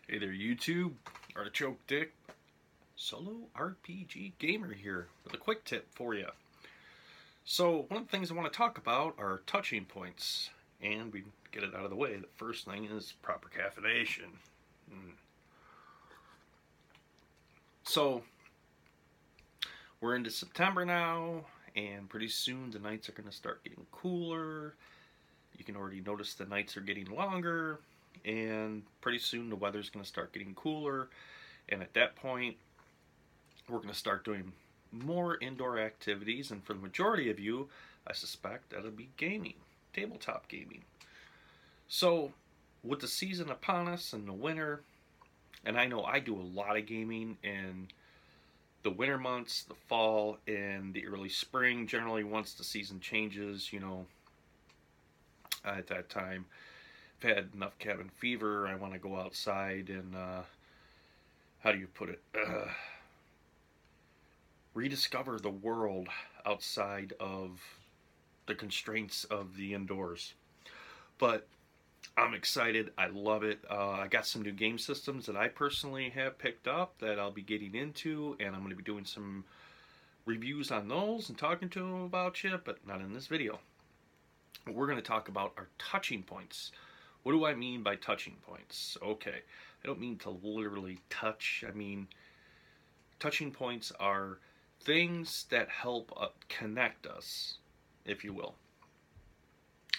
Hey there, YouTube. Artichoke Dick, solo RPG gamer here with a quick tip for you. So, one of the things I want to talk about are touching points, and we get it out of the way. The first thing is proper caffeination. So, we're into September now, and pretty soon the nights are going to start getting cooler. You can already notice the nights are getting longer, and pretty soon the weather's going to start getting cooler. And at that point, we're going to start doing more indoor activities, and for the majority of you, I suspect that'll be gaming, tabletop gaming. So, with the season upon us in the winter, and I know I do a lot of gaming in the winter months, the fall, and the early spring. Generally, once the season changes, at that time, I've had enough cabin fever. I want to go outside and, how do you put it? Rediscover the world outside of the constraints of the indoors. But I'm excited. I love it. I got some new game systems that I personally have picked up that I'll be getting into, and I'm going to be doing some reviews on those and talking to them about you, but not in this video. We're going to talk about our touching points. What do I mean by touching points? Okay, I don't mean to literally touch. I mean, touching points are things that help connect us, if you will.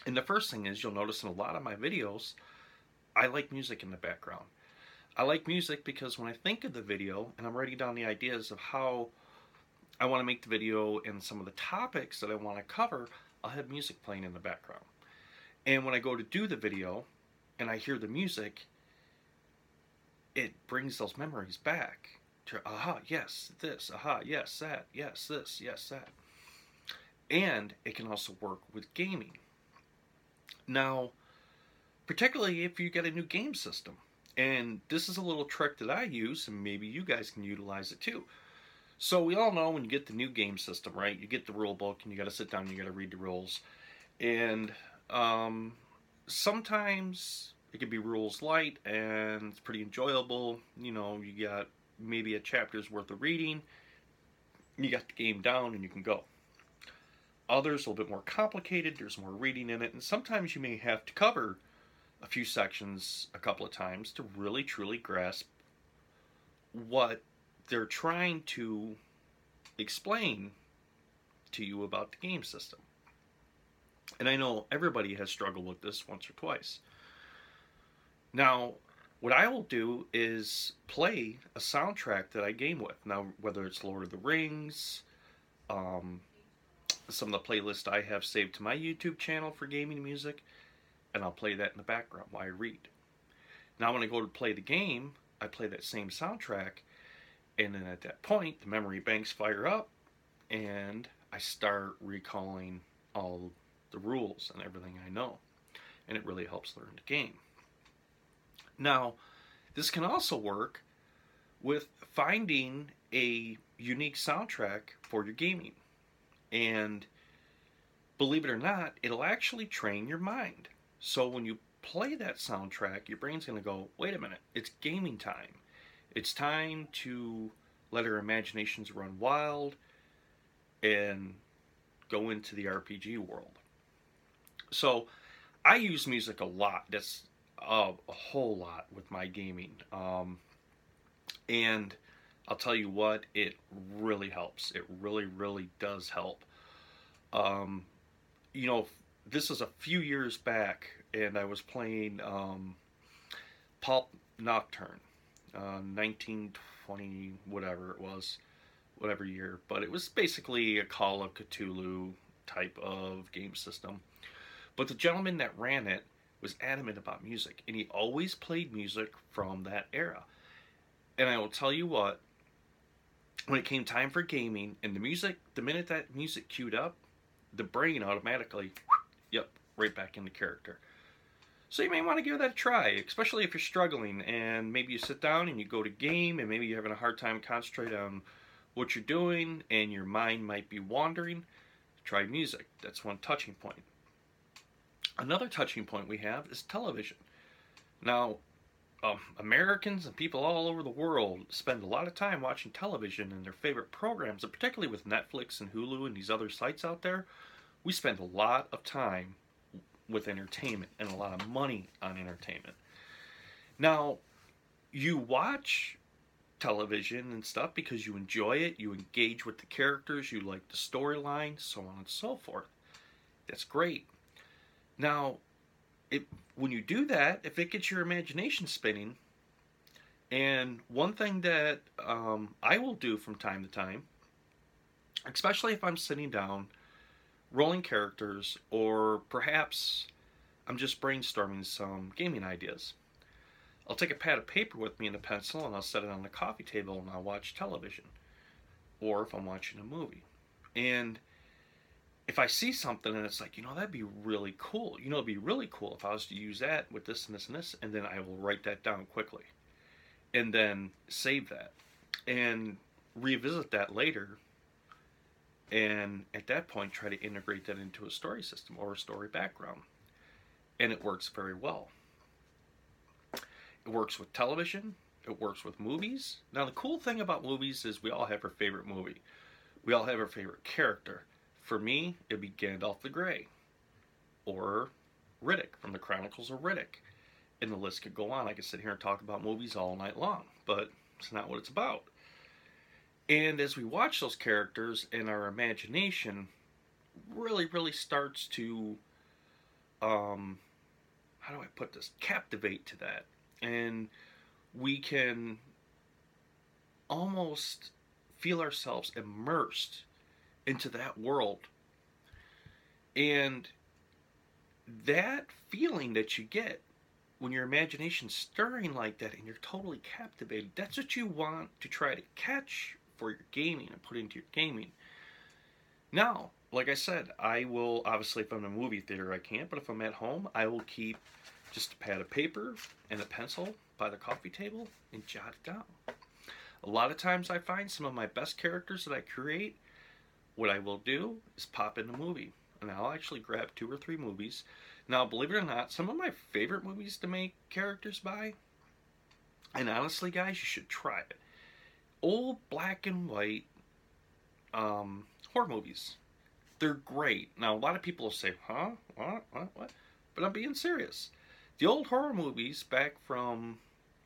And the first thing is, you'll notice in a lot of my videos, I like music in the background. I like music because when I think of the video and I'm writing down the ideas of how I want to make the video and some of the topics that I want to cover, I'll have music playing in the background. And when I go to do the video and I hear the music, it brings those memories back. Aha, yes, this, aha, yes, that, yes, this, yes, that. And it can also work with gaming. Now, particularly if you get a new game system. And this is a little trick that I use, and maybe you guys can utilize it too. So we all know when you get the new game system, right? You get the rule book, and you got to sit down and you got to read the rules. And sometimes it can be rules light, and it's pretty enjoyable. You got maybe a chapter's worth of reading, you got the game down, and you can go. Others a little bit more complicated, there's more reading in it, and sometimes you may have to cover a few sections a couple of times to really truly grasp what they're trying to explain to you about the game system. And I know everybody has struggled with this once or twice. Now, what I will do is play a soundtrack that I game with. Now, whether it's Lord of the Rings, some of the playlists I have saved to my YouTube channel for gaming music, and I'll play that in the background while I read. Now, when I go to play the game, I play that same soundtrack, and then at that point, the memory banks fire up, and I start recalling all the rules and everything I know. And it really helps learn the game. Now, this can also work with finding a unique soundtrack for your gaming. And believe it or not, it'll actually train your mind. So when you play that soundtrack, your brain's going to go, wait a minute, it's gaming time. It's time to let our imaginations run wild and go into the RPG world. So I use music a lot. That's a whole lot with my gaming. And I'll tell you what, it really helps. It really, really does help. Um, this was a few years back, and I was playing Pulp Nocturne, 1920, whatever it was, whatever year. But it was basically a Call of Cthulhu type of game system. But the gentleman that ran it was adamant about music, and he always played music from that era. And I will tell you what, when it came time for gaming, and the minute that music queued up, the brain automatically, yep, right back into character. So you may want to give that a try, especially if you're struggling, and maybe you sit down and you go to game, and maybe you're having a hard time concentrating on what you're doing, and your mind might be wandering. Try music. That's one touching point. Another touching point we have is television. Now, Americans and people all over the world spend a lot of time watching television and their favorite programs, and particularly with Netflix and Hulu and these other sites out there, we spend a lot of time with entertainment and a lot of money on entertainment. Now, you watch television and stuff because you enjoy it, you engage with the characters, you like the storyline, so on and so forth. That's great. Now, it, when you do that, if it gets your imagination spinning, and one thing that I will do from time to time, especially if I'm sitting down, rolling characters, or perhaps I'm just brainstorming some gaming ideas, I'll take a pad of paper with me and a pencil and I'll set it on the coffee table and I'll watch television. Or if I'm watching a movie. And if I see something and it's like, that'd be really cool. It'd be really cool if I was to use that with this and this and this. And then I will write that down quickly. And then save that. And revisit that later. And at that point, try to integrate that into a story system or a story background. And it works very well. It works with television. It works with movies. Now, the cool thing about movies is we all have our favorite movie. We all have our favorite character. For me, it'd be Gandalf the Grey. Or Riddick from the Chronicles of Riddick. And the list could go on. I could sit here and talk about movies all night long. But it's not what it's about. And as we watch those characters, and our imagination really, really starts to, how do I put this? Captivate to that. And we can almost feel ourselves immersed into that world. And that feeling that you get when your imagination's stirring like that and you're totally captivated, that's what you want to try to catch for your gaming and put into your gaming. Now, like I said, I will, obviously if I'm in a movie theater I can't, but if I'm at home, I will keep just a pad of paper and a pencil by the coffee table and jot it down. A lot of times I find some of my best characters that I create, what I will do is pop in a movie. And I'll actually grab 2 or 3 movies. Now, believe it or not, some of my favorite movies to make characters by, and honestly, guys, you should try it. Old black and white horror movies. They're great. Now, a lot of people will say, huh? What? But I'm being serious. The old horror movies back from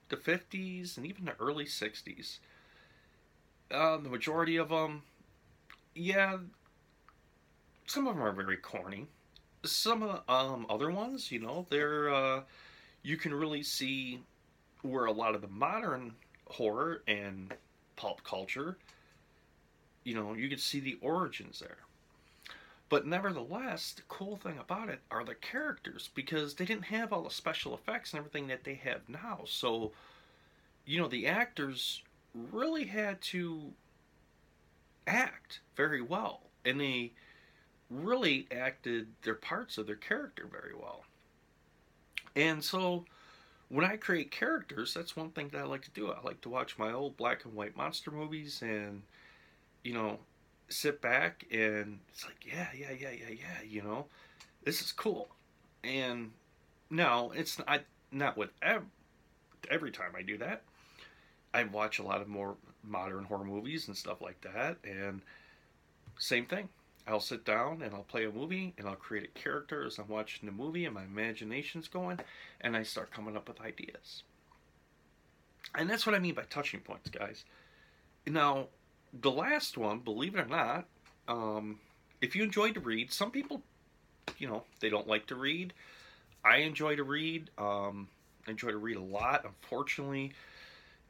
the 50s and even the early 60s, the majority of them, yeah, some of them are very corny. Some of the other ones, they're you can really see where a lot of the modern horror and pulp culture, you can see the origins there. But nevertheless, the cool thing about it are the characters, because they didn't have all the special effects and everything that they have now. So, the actors really had to act very well. And they really acted their parts of their character very well. And so, when I create characters, that's one thing that I like to do. I like to watch my old black and white monster movies and, you know, sit back and it's like, yeah, this is cool. And no, it's not with every time I do that. I watch a lot of more modern horror movies and stuff like that, and same thing. I'll sit down and I'll play a movie and I'll create a character as I'm watching the movie and my imagination's going and I start coming up with ideas. And that's what I mean by touching points, guys. Now, the last one, believe it or not, if you enjoy to read, some people, they don't like to read. I enjoy to read. I enjoy to read a lot. Unfortunately,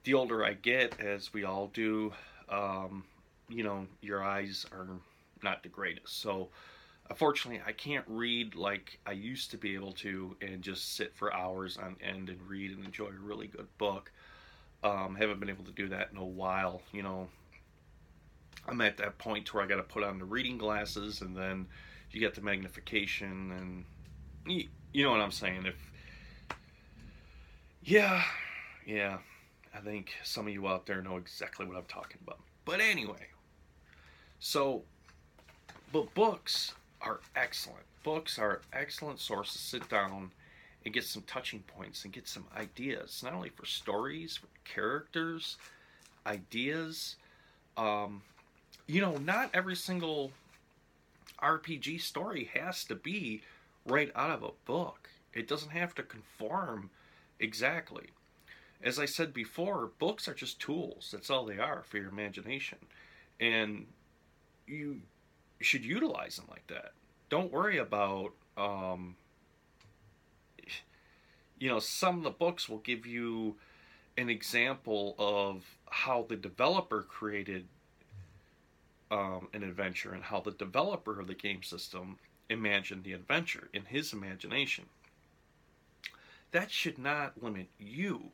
the older I get, as we all do, your eyes are not the greatest. So, unfortunately, I can't read like I used to be able to and just sit for hours on end and read and enjoy a really good book. Haven't been able to do that in a while. I'm at that point where I got to put on the reading glasses, and then you get the magnification, and you know what I'm saying. Yeah, I think some of you out there know exactly what I'm talking about. But anyway, so, but books are excellent. Books are an excellent source to sit down and get some touching points and get some ideas, not only for stories, for characters, ideas. Um, not every single RPG story has to be right out of a book. It doesn't have to conform exactly. As I said before, books are just tools. That's all they are for your imagination. And you should utilize them like that. Don't worry about, some of the books will give you an example of how the developer created an adventure and how the developer of the game system imagined the adventure in his imagination. That should not limit you.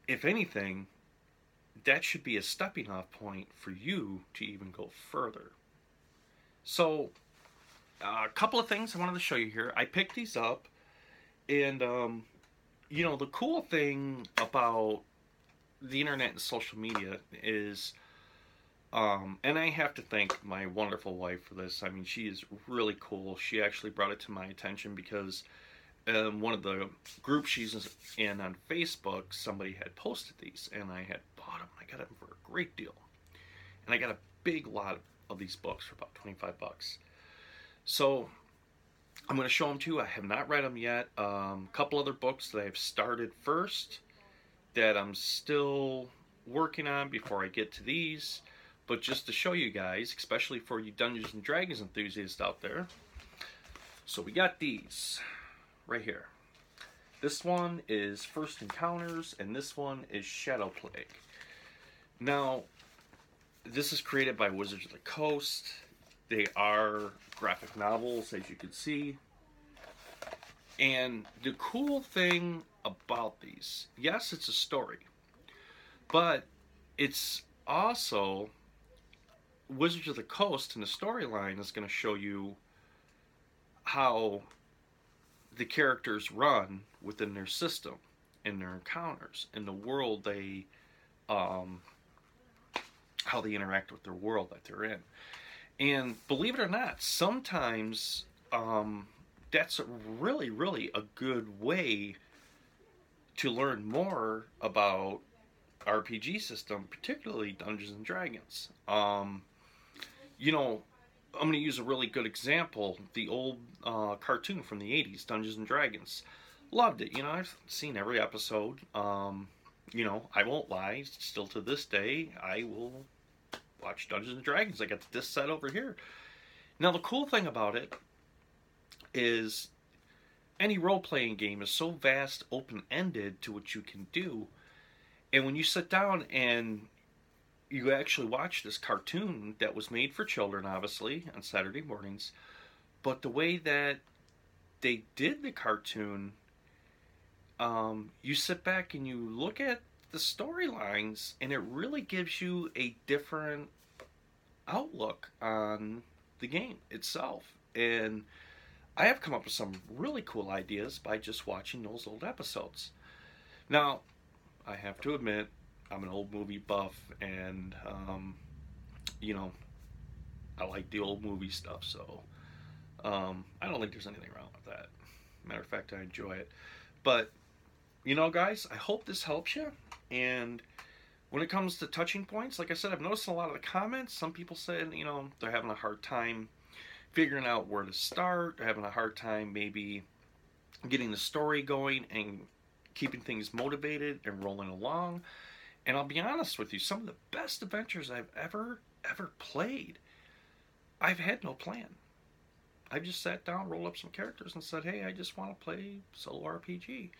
If anything, that should be a stepping off point for you to even go further. So, a couple of things I wanted to show you here. I picked these up, and the cool thing about the internet and social media is, and I have to thank my wonderful wife for this. I mean, she is really cool. She actually brought it to my attention because one of the groups she's in on Facebook, somebody had posted these, and I had bought them. I got them for a great deal, and I got a big lot of these books for about $25. So I'm going to show them to you. I have not read them yet. A couple other books that I've started first that I'm still working on before I get to these. But just to show you guys, especially for you Dungeons and Dragons enthusiasts out there. So we got these right here. This one is First Encounters, and this one is Shadow Plague. Now, this is created by Wizards of the Coast. They are graphic novels, as you can see. And the cool thing about these, yes, it's a story, but it's also Wizards of the Coast, and the storyline is going to show you how the characters run within their system and their encounters and the world they how they interact with their world that they're in. And believe it or not, sometimes that's really a good way to learn more about RPG system, particularly Dungeons and Dragons. I'm going to use a really good example. The old cartoon from the 80s, Dungeons and Dragons. Loved it. I've seen every episode. I won't lie. Still to this day, I will watch Dungeons and Dragons. I got this set over here. Now, the cool thing about it is any role-playing game is so vast, open-ended to what you can do. And when you sit down and you actually watch this cartoon that was made for children, obviously, on Saturday mornings, but the way that they did the cartoon, you sit back and you look at the storylines, and it really gives you a different outlook on the game itself. And I have come up with some really cool ideas by just watching those old episodes. Now, I have to admit, I'm an old movie buff, and I like the old movie stuff, so I don't think there's anything wrong with that. Matter of fact, I enjoy it. But guys, I hope this helps you. And when it comes to touching points, like I said, I've noticed in a lot of the comments, some people said they're having a hard time figuring out where to start. They're having a hard time maybe getting the story going and keeping things motivated and rolling along. And I'll be honest with you, some of the best adventures I've ever played, I've had no plan. I've just sat down, rolled up some characters, and said, hey, I just want to play solo RPG.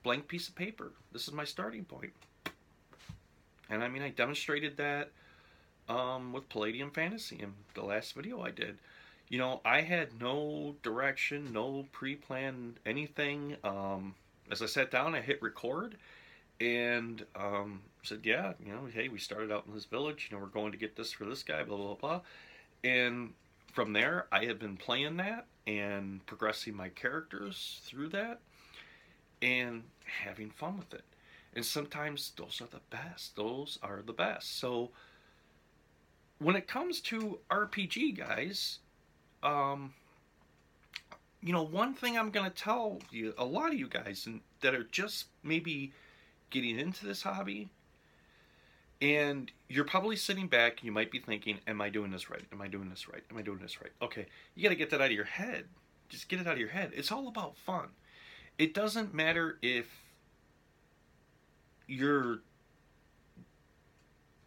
Blank piece of paper. This is my starting point. And I mean, I demonstrated that with Palladium Fantasy in the last video I did. I had no direction, no pre-planned anything. As I sat down, I hit record and said, yeah, hey, we started out in this village, we're going to get this for this guy, blah, blah, blah. And from there, I have been playing that and progressing my characters through that and having fun with it. And sometimes those are the best. Those are the best. So when it comes to RPG, guys, one thing I'm going to tell you, a lot of you guys that are just maybe getting into this hobby, and you're probably sitting back and you might be thinking, am I doing this right? Am I doing this right? Am I doing this right? Okay, you got to get that out of your head. Just get it out of your head. It's all about fun. It doesn't matter if you're,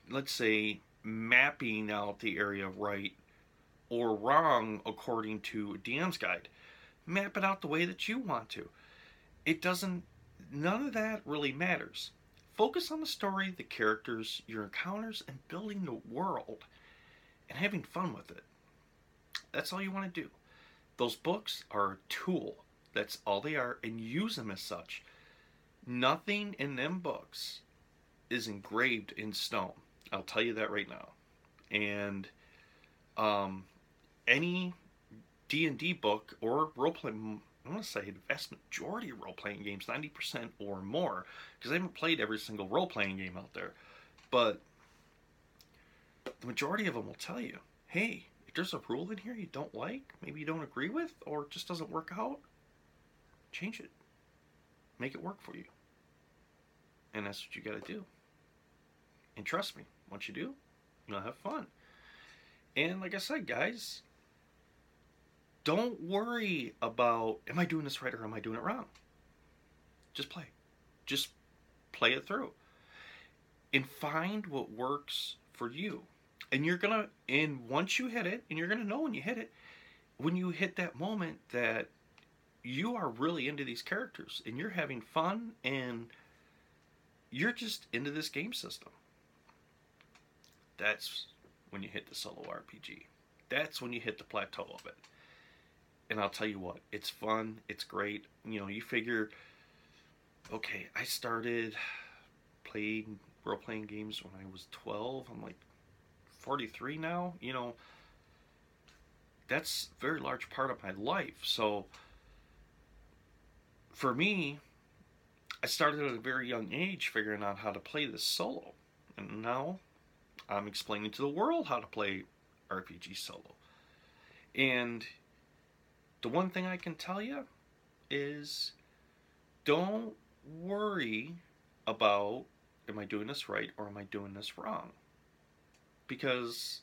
let's say, mapping out the area right or wrong according to a DM's guide. Map it out the way that you want to. It doesn't, none of that really matters. Focus on the story, the characters, your encounters, and building the world and having fun with it. That's all you want to do. Those books are a tool. That's all they are, and use them as such. Nothing in them books is engraved in stone. I'll tell you that right now. And any D&D book or role-playing, I want to say the vast majority of role-playing games, 90% or more, because I haven't played every single role-playing game out there, but the majority of them will tell you, hey, if there's a rule in here you don't like, maybe you don't agree with, or it just doesn't work out, change it. Make it work for you. And that's what you got to do. And trust me, once you do, you'll have fun. And like I said, guys, don't worry about, am I doing this right or am I doing it wrong? Just play. Just play it through. And find what works for you. And once you hit it, and you're gonna know when you hit it, when you hit that moment that you are really into these characters and you're having fun and you're just into this game system. That's when you hit the solo RPG. That's when you hit the plateau of it. And I'll tell you what, it's fun, it's great. You figure, okay, I started playing role-playing games when I was 12. I'm like 43 now. That's a very large part of my life. So for me, I started at a very young age figuring out how to play this solo. And now I'm explaining to the world how to play RPG solo. And the one thing I can tell you is don't worry about, am I doing this right or am I doing this wrong? Because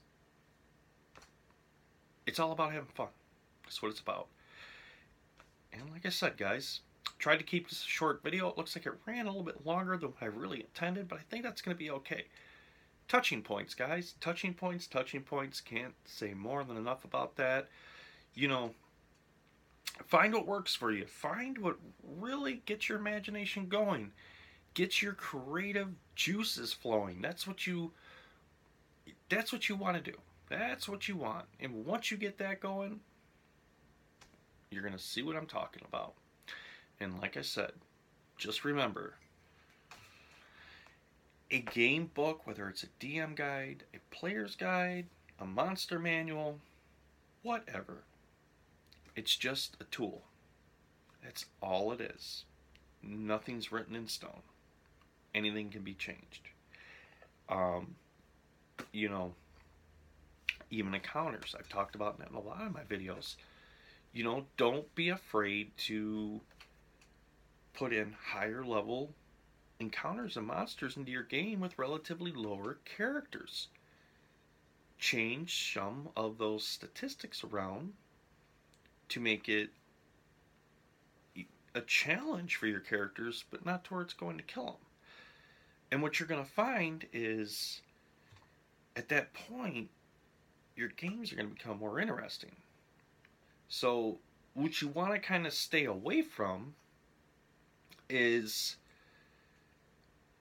it's all about having fun. That's what it's about. And like I said, guys, tried to keep this a short video. It looks like it ran a little bit longer than I really intended, but I think that's going to be okay. Touching points, guys. Touching points, touching points. Can't say more than enough about that. Find what works for you. Find what really gets your imagination going. Gets your creative juices flowing. That's what you want to do. That's what you want. And once you get that going, you're going to see what I'm talking about. And like I said, just remember, a game book, whether it's a DM guide, a player's guide, a monster manual, whatever, it's just a tool. That's all it is. Nothing's written in stone. Anything can be changed. Even encounters. I've talked about that in a lot of my videos. Don't be afraid to put in higher level encounters and monsters into your game with relatively lower characters. Change some of those statistics around to make it a challenge for your characters, but not to where it's going to kill them. And what you're going to find is, at that point, your games are going to become more interesting. So, what you want to kind of stay away from is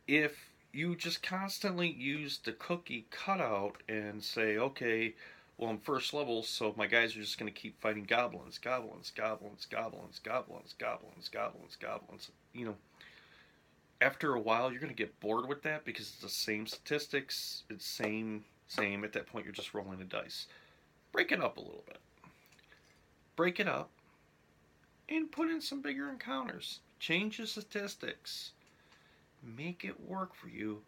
if you just constantly use the cookie cutout and say, okay, well, I'm first level, so my guys are just going to keep fighting goblins. After a while, you're going to get bored with that because it's the same statistics. It's same. At that point, you're just rolling the dice. Break it up a little bit. Break it up and put in some bigger encounters. Change the statistics. Make it work for you,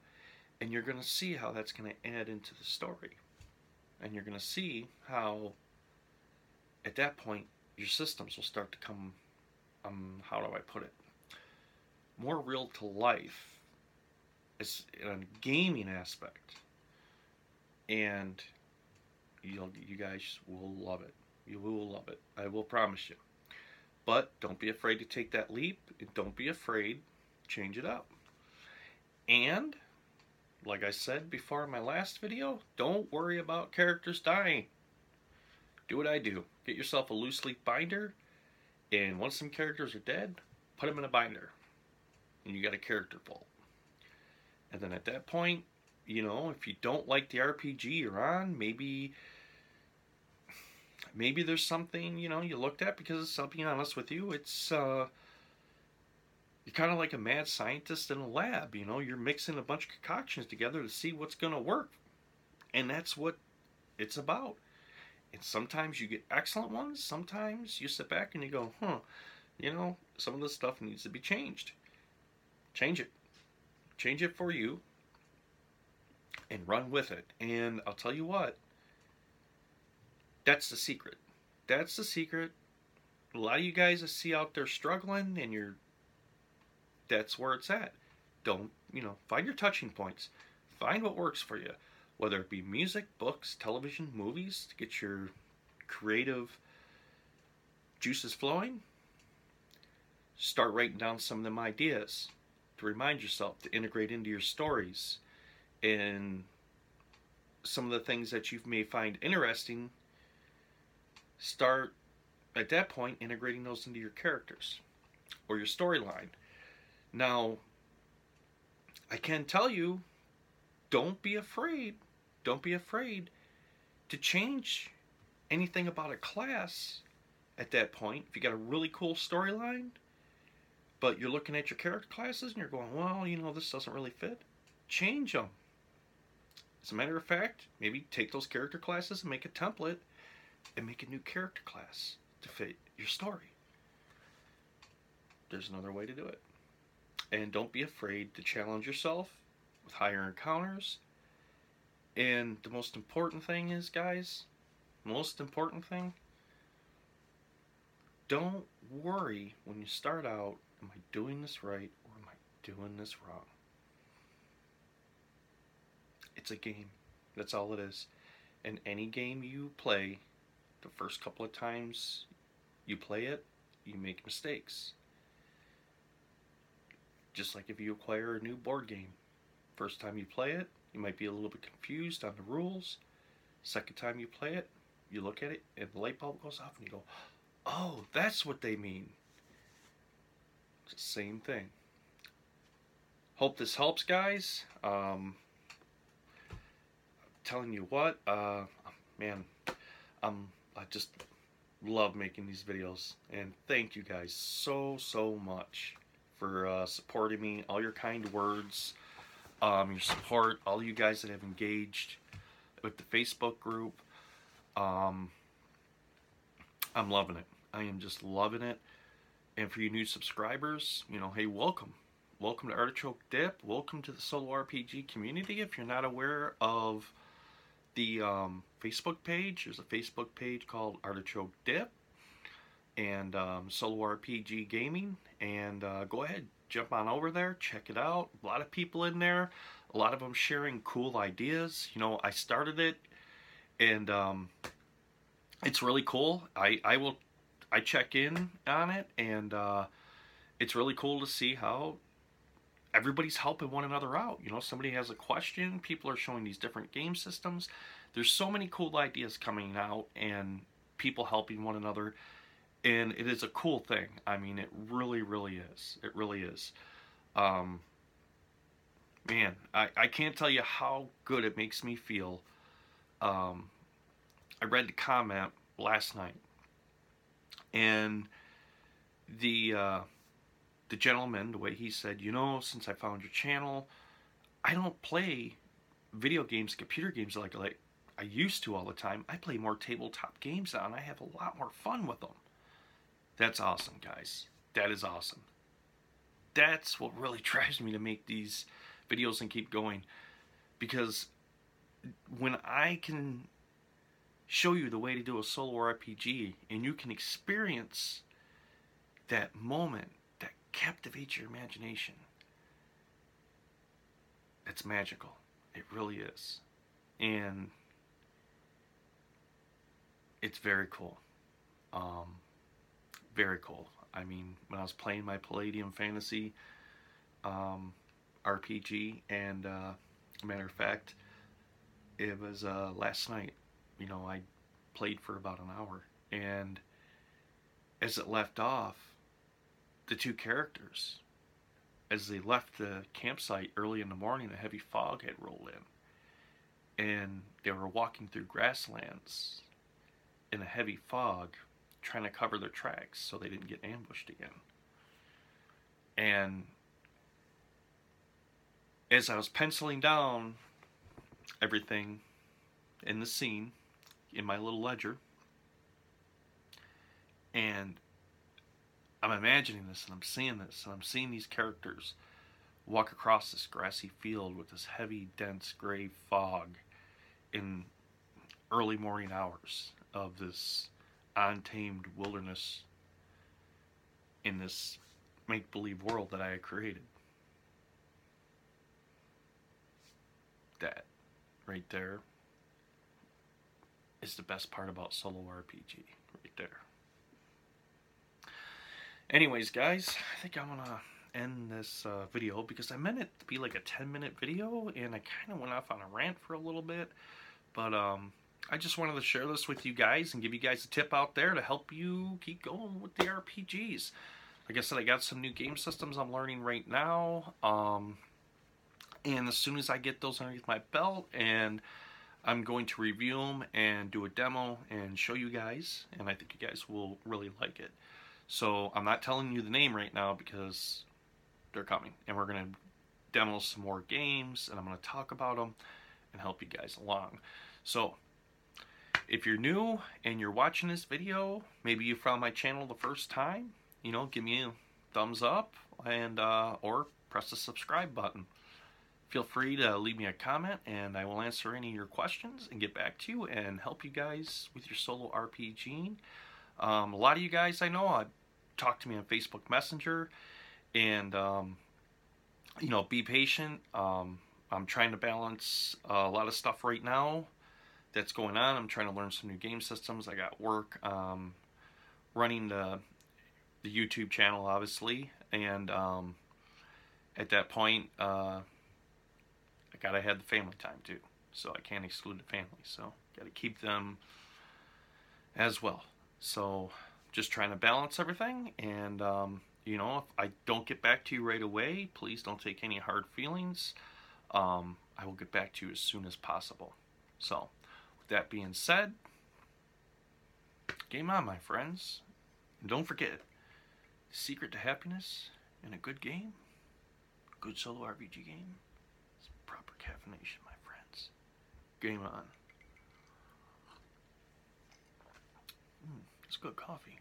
and you're going to see how that's going to add into the story. And you're going to see how, at that point, your systems will start to come, how do I put it, more real to life as in a gaming aspect, and you guys will love it. You will love it. I will promise you. But don't be afraid to take that leap. And don't be afraid. Change it up. And like I said before in my last video, don't worry about characters dying. Do what I do. Get yourself a loose leaf binder, and once some characters are dead, put them in a binder. And you got a character vault. And then at that point, you know, if you don't like the RPG you're on, maybe there's something, you know, you looked at, because I'll be honest with you, it's you're kind of like a mad scientist in a lab, you know, you're mixing a bunch of concoctions together to see what's going to work. And that's what it's about. And sometimes you get excellent ones, sometimes you sit back and you go, you know, some of this stuff needs to be changed. Change it. Change it for you and run with it. And I'll tell you what, that's the secret. That's the secret. A lot of you guys I see out there struggling, and that's where it's at. Don't, you know, find your touching points. Find what works for you. Whether it be music, books, television, movies, to get your creative juices flowing. Start writing down some of them ideas to remind yourself to integrate into your stories. And some of the things that you may find interesting, start at that point integrating those into your characters or your storyline. Now, I can tell you, don't be afraid. Don't be afraid to change anything about a class at that point. If you got a really cool storyline, but you're looking at your character classes and you're going, well, you know, this doesn't really fit, change them. As a matter of fact, maybe take those character classes and make a template and make a new character class to fit your story. There's another way to do it. And don't be afraid to challenge yourself with higher encounters. And the most important thing is, guys, most important thing, don't worry when you start out, am I doing this right or am I doing this wrong? It's a game. That's all it is. And any game you play, the first couple of times you play it, you make mistakes. Just like if you acquire a new board game. First time you play it, you might be a little bit confused on the rules. Second time you play it, you look at it and the light bulb goes off and you go, oh, that's what they mean. It's the same thing. Hope this helps, guys. Telling you what, man, I just love making these videos, and thank you guys so much for supporting me, all your kind words, your support, all you guys that have engaged with the Facebook group. I'm loving it. I am just loving it. And for you new subscribers, you know, hey, welcome. Welcome to Artichoke Dip. Welcome to the solo RPG community. If you're not aware of the Facebook page, there's a Facebook page called Artichoke Dip and Solo RPG Gaming. And go ahead, jump on over there, check it out. A lot of people in there, a lot of them sharing cool ideas. You know, I started it, and it's really cool. I check in on it, and it's really cool to see how everybody's helping one another out. You know, somebody has a question, people are showing these different game systems. There's so many cool ideas coming out and people helping one another, and it is a cool thing. I mean, it really is. It really is. Man, I can't tell you how good it makes me feel. I read the comment last night, and the gentleman, the way he said, you know, since I found your channel, I don't play video games, computer games like I used to all the time. I play more tabletop games now, and I have a lot more fun with them. That's awesome, guys. That is awesome. That's what really drives me to make these videos and keep going. Because when I can show you the way to do a solo RPG, and you can experience that moment that captivates your imagination. It's magical. It really is. And it's very cool. Very cool. I mean, when I was playing my Palladium Fantasy RPG, and matter of fact, it was last night. You know, I played for about an hour, and as it left off, the two characters, as they left the campsite early in the morning, a heavy fog had rolled in, and they were walking through grasslands in a heavy fog, trying to cover their tracks so they didn't get ambushed again. And as I was penciling down everything in the scene in my little ledger, and I'm imagining this, and I'm seeing this, and I'm seeing these characters walk across this grassy field with this heavy, dense, gray fog in early morning hours of this untamed wilderness in this make-believe world that I had created. That right there is the best part about solo RPG, right there. Anyways, guys, I think I'm gonna end this video because I meant it to be like a 10-minute video, and I kind of went off on a rant for a little bit, but I just wanted to share this with you guys and give you guys a tip out there to help you keep going with the RPGs. Like I said, I got some new game systems I'm learning right now, and as soon as I get those underneath my belt, and I'm going to review them and do a demo and show you guys, and I think you guys will really like it. So I'm not telling you the name right now because they're coming, and we're going to demo some more games, and I'm going to talk about them and help you guys along. So if you're new and you're watching this video, maybe you found my channel the first time, you know, give me a thumbs up, and or press the subscribe button. Feel free to leave me a comment, and I will answer any of your questions and get back to you and help you guys with your solo RPG. A lot of you guys I know talk to me on Facebook Messenger, and you know, be patient. I'm trying to balance a lot of stuff right now that's going on. I'm trying to learn some new game systems. I got work running the YouTube channel, obviously, and at that point, I gotta have the family time too, so I can't exclude the family. So gotta keep them as well. So just trying to balance everything, and you know, if I don't get back to you right away, please don't take any hard feelings. I will get back to you as soon as possible. So with that being said, game on, my friends. And don't forget, the secret to happiness in a good game, a good solo RPG game, is proper caffeination, my friends. Game on. It's good coffee.